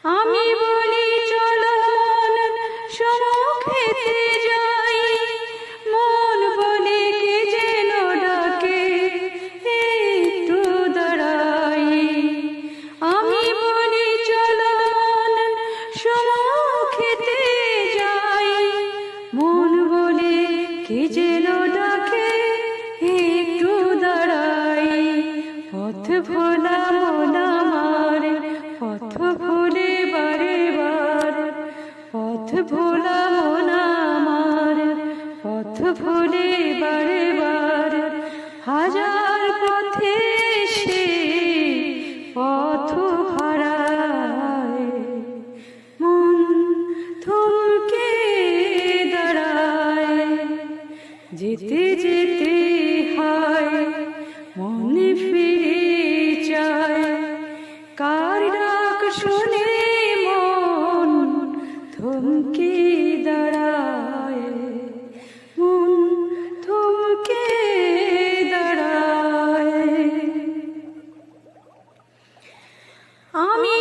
আমি বলি চলো মন সমুখেতে যাই, মন বলে কে যেন ডাকে একটু দাঁড়াই। আমি বলি চলো মন সমুখেতে যাই, মন বলে কে যেন ডাকে একটু দাঁড়াই। পথ ভোলা মন আমার পথ ভুলে বারে বার, পথ ভোলা মন আমার পথ ভুলে বারে বার। হাজার পথে সে পথ হারায়, মন থমকে দাঁড়ায়। যেতে যেতে হয় মনে ফিরে চায়, কার ডাক শুনে মন থমকে দাঁড়ায়, মন থমকে দাঁড়ায়। আমি